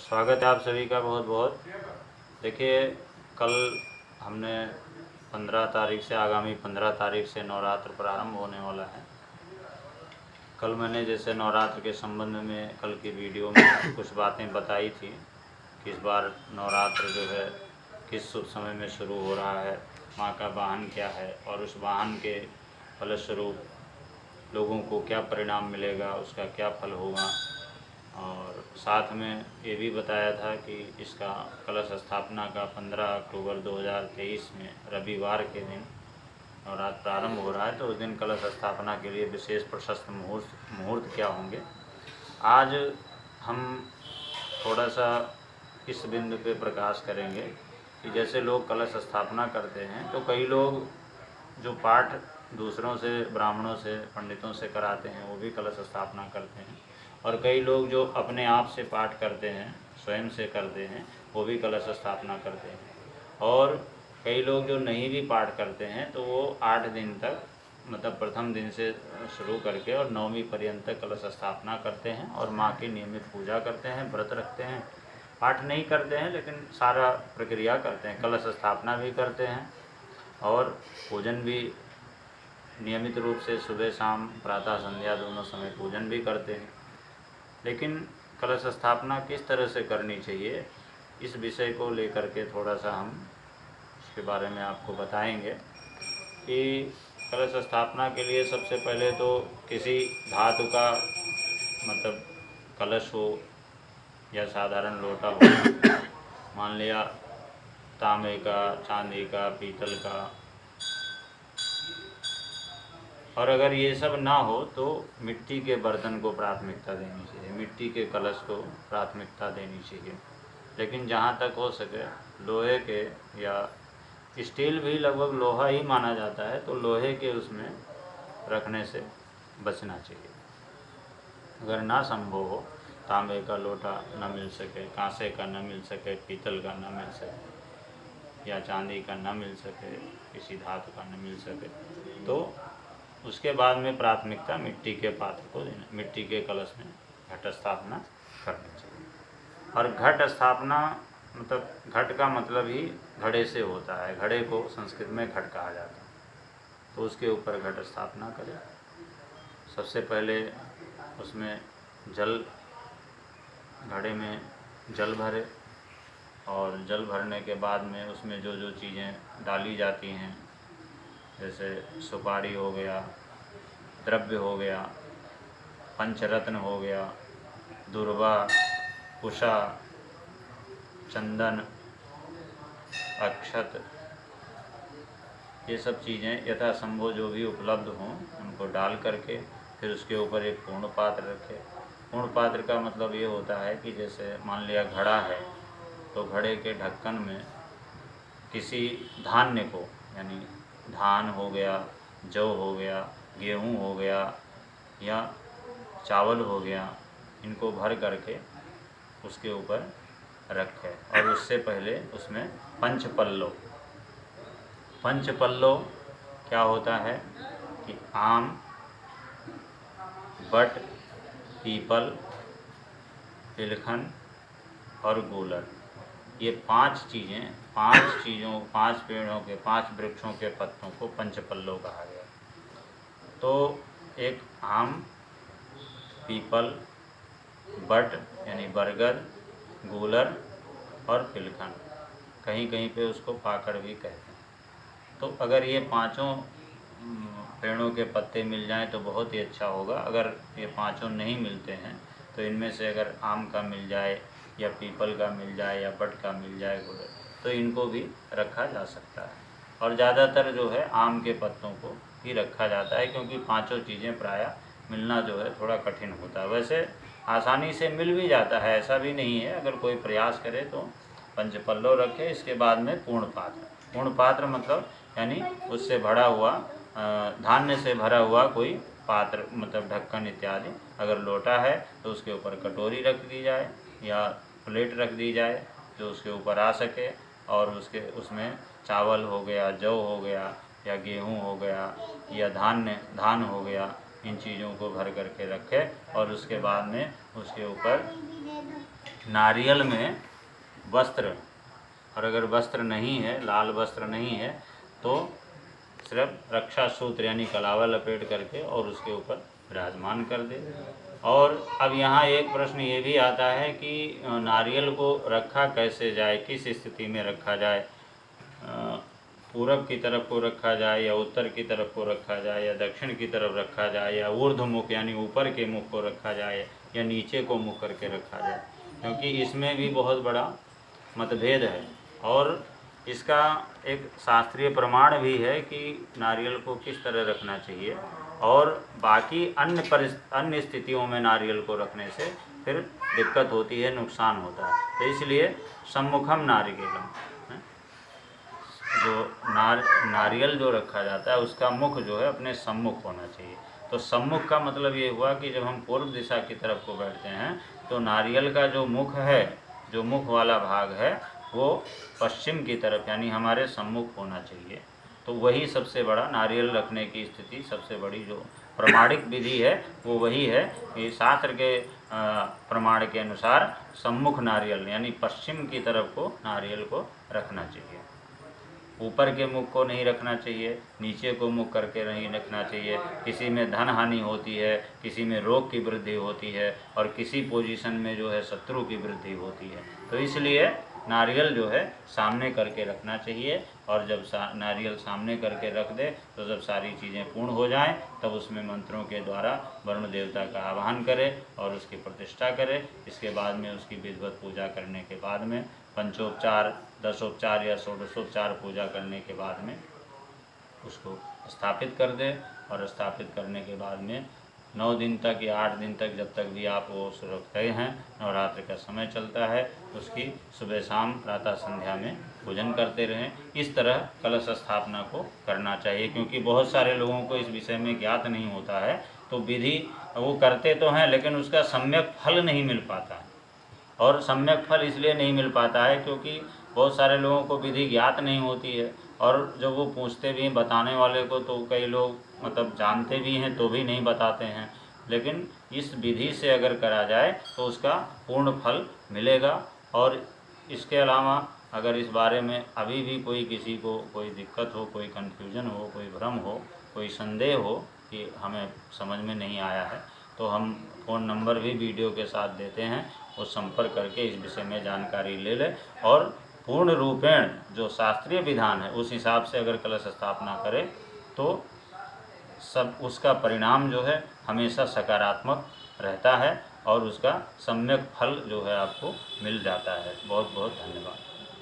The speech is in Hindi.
स्वागत है आप सभी का बहुत बहुत। देखिए, कल हमने 15 तारीख से आगामी 15 तारीख से नवरात्र प्रारंभ होने वाला है। कल मैंने जैसे नवरात्र के संबंध में कल की वीडियो में कुछ बातें बताई थी कि इस बार नवरात्र जो है किस शुभ समय में शुरू हो रहा है, माँ का वाहन क्या है और उस वाहन के फलस्वरूप लोगों को क्या परिणाम मिलेगा, उसका क्या फल होगा। और साथ में ये भी बताया था कि इसका कलश स्थापना का 15 अक्टूबर 2023 में रविवार के दिन नवरात्र प्रारंभ हो रहा है, तो उस दिन कलश स्थापना के लिए विशेष प्रशस्त मुहूर्त क्या होंगे। आज हम थोड़ा सा इस बिंदु पे प्रकाश करेंगे कि जैसे लोग कलश स्थापना करते हैं तो कई लोग जो पाठ दूसरों से, ब्राह्मणों से, पंडितों से कराते हैं वो भी कलश स्थापना करते हैं, और कई लोग जो अपने आप से पाठ करते हैं, स्वयं से करते हैं, वो भी कलश स्थापना करते हैं। और कई लोग जो नहीं भी पाठ करते हैं तो वो 8 दिन तक, मतलब प्रथम दिन से शुरू करके और 9वीं पर्यंत तक कलश स्थापना करते हैं और माँ की नियमित पूजा करते हैं, व्रत रखते हैं। पाठ नहीं करते हैं लेकिन सारा प्रक्रिया करते हैं, कलश स्थापना भी करते हैं और पूजन भी नियमित रूप से सुबह शाम प्रातः संध्या दोनों समय पूजन भी करते हैं। लेकिन कलश स्थापना किस तरह से करनी चाहिए, इस विषय को लेकर के थोड़ा सा हम उसके बारे में आपको बताएंगे कि कलश स्थापना के लिए सबसे पहले तो किसी धातु का, मतलब कलश हो या साधारण लोटा हो, मान लिया तांबे का, चांदी का, पीतल का, और अगर ये सब ना हो तो मिट्टी के बर्तन को प्राथमिकता देनी चाहिए, मिट्टी के कलश को प्राथमिकता देनी चाहिए। लेकिन जहाँ तक हो सके लोहे के, या स्टील भी लगभग लोहा ही माना जाता है, तो लोहे के उसमें रखने से बचना चाहिए। अगर ना संभव हो, तांबे का लोटा न मिल सके, कांसे का न मिल सके, पीतल का न मिल सके या चांदी का न मिल सके, किसी धातु का न मिल सके, तो उसके बाद में प्राथमिकता मिट्टी के पात्र को देना, मिट्टी के कलश में घट स्थापना करनी चाहिए। और घट स्थापना मतलब, घट का मतलब ही घड़े से होता है, घड़े को संस्कृत में घट कहा जाता है, तो उसके ऊपर घट स्थापना करें। सबसे पहले उसमें जल, घड़े में जल भरे, और जल भरने के बाद में उसमें जो जो चीज़ें डाली जाती हैं, जैसे सुपारी हो गया, द्रव्य हो गया, पंचरत्न हो गया, दुर्वा, कुशा, चंदन, अक्षत, ये सब चीज़ें यथासंभव जो भी उपलब्ध हों उनको डाल करके फिर उसके ऊपर एक पूर्ण पात्र रखें। पूर्ण पात्र का मतलब ये होता है कि जैसे मान लिया घड़ा है, तो घड़े के ढक्कन में किसी धान्य को, यानी धान हो गया, जौ हो गया, गेहूँ हो गया या चावल हो गया, इनको भर करके उसके ऊपर रखें। और उससे पहले उसमें पंचपल्लो, पंचपल्लो क्या होता है कि आम, बट, पीपल, तिलखन और गूलर, ये 5 चीज़ें, 5 पेड़ों के, 5 वृक्षों के पत्तों को पंचपल्लो कहा गया। तो एक आम, पीपल, बट यानी बरगद, गूलर और तिलखन, कहीं कहीं पे उसको पाकड़ भी कहते हैं। तो अगर ये 5 पेड़ों के पत्ते मिल जाएं तो बहुत ही अच्छा होगा। अगर ये 5 नहीं मिलते हैं तो इनमें से अगर आम का मिल जाए या पीपल का मिल जाए या बट का मिल जाए, तो इनको भी रखा जा सकता है। और ज़्यादातर जो है आम के पत्तों को ही रखा जाता है, क्योंकि 5 चीज़ें प्रायः मिलना जो है थोड़ा कठिन होता है। वैसे आसानी से मिल भी जाता है, ऐसा भी नहीं है, अगर कोई प्रयास करे तो पंचपल्लो रखे। इसके बाद में पूर्ण पात्र, पूर्ण पात्र मतलब यानी उससे भरा हुआ, धान्य से भरा हुआ कोई पात्र, मतलब ढक्कन इत्यादि। अगर लोटा है तो उसके ऊपर कटोरी रख दी जाए या प्लेट रख दी जाए जो उसके ऊपर आ सके, और उसमें चावल हो गया, जौ हो गया या गेहूँ हो गया या धान हो गया, इन चीज़ों को भर करके रखे। और उसके बाद में उसके ऊपर नारियल में वस्त्र, और अगर वस्त्र नहीं है, लाल वस्त्र नहीं है, तो सिर्फ रक्षा सूत्र यानी कलावा लपेट करके और उसके ऊपर विराजमान कर दे। और अब यहाँ एक प्रश्न ये भी आता है कि नारियल को रखा कैसे जाए, किस स्थिति में रखा जाए, पूरब की तरफ को रखा जाए या उत्तर की तरफ को रखा जाए या दक्षिण की तरफ रखा जाए या ऊर्ध्वमुख यानी ऊपर के मुख को रखा जाए या नीचे को मुख करके रखा जाए, क्योंकि इसमें भी बहुत बड़ा मतभेद है। और इसका एक शास्त्रीय प्रमाण भी है कि नारियल को किस तरह रखना चाहिए, और बाकी अन्य स्थितियों में नारियल को रखने से फिर दिक्कत होती है, नुकसान होता है। तो इसलिए सम्मुखम नारिकेलम, जो नारियल जो रखा जाता है उसका मुख जो है अपने सम्मुख होना चाहिए। तो सम्मुख का मतलब ये हुआ कि जब हम पूर्व दिशा की तरफ को बैठते हैं तो नारियल का जो मुख है, जो मुख वाला भाग है, वो पश्चिम की तरफ यानी हमारे सम्मुख होना चाहिए। तो वही सबसे बड़ा नारियल रखने की स्थिति, सबसे बड़ी जो प्रमाणिक विधि है वो वही है कि शास्त्र के प्रमाण के अनुसार सम्मुख नारियल यानी पश्चिम की तरफ को नारियल को रखना चाहिए। ऊपर के मुख को नहीं रखना चाहिए, नीचे को मुख करके नहीं रखना चाहिए। किसी में धन हानि होती है, किसी में रोग की वृद्धि होती है, और किसी पोजीशन में जो है शत्रु की वृद्धि होती है। तो इसलिए नारियल जो है सामने करके रखना चाहिए, और जब नारियल सामने करके रख दे तो जब सारी चीज़ें पूर्ण हो जाएं तब उसमें मंत्रों के द्वारा वरुण देवता का आवाहन करे और उसकी प्रतिष्ठा करे। इसके बाद में उसकी विधिवत पूजा करने के बाद में पंचोपचार, दशोपचार या षोडशोपचार पूजा करने के बाद में उसको स्थापित कर दे, और स्थापित करने के बाद में 9 दिन तक या 8 दिन तक, जब तक भी आप वो रखते हैं, नवरात्र का समय चलता है, उसकी सुबह शाम प्रातः संध्या में पूजन करते रहें। इस तरह कलश स्थापना को करना चाहिए, क्योंकि बहुत सारे लोगों को इस विषय में ज्ञात नहीं होता है। तो विधि वो करते तो हैं लेकिन उसका सम्यक फल नहीं मिल पाता है। और सम्यक फल इसलिए नहीं मिल पाता है क्योंकि बहुत सारे लोगों को विधि ज्ञात नहीं होती है, और जब वो पूछते भी हैं बताने वाले को तो कई लोग मतलब जानते भी हैं तो भी नहीं बताते हैं। लेकिन इस विधि से अगर करा जाए तो उसका पूर्ण फल मिलेगा। और इसके अलावा अगर इस बारे में अभी भी कोई किसी को कोई दिक्कत हो, कोई कन्फ्यूजन हो, कोई भ्रम हो, कोई संदेह हो कि हमें समझ में नहीं आया है, तो हम फ़ोन नंबर भी वीडियो के साथ देते हैं, वो संपर्क करके इस विषय में जानकारी ले लें, और पूर्ण रूपेण जो शास्त्रीय विधान है उस हिसाब से अगर कलश स्थापना करें तो सब उसका परिणाम जो है हमेशा सकारात्मक रहता है, और उसका सम्यक फल जो है आपको मिल जाता है। बहुत बहुत धन्यवाद।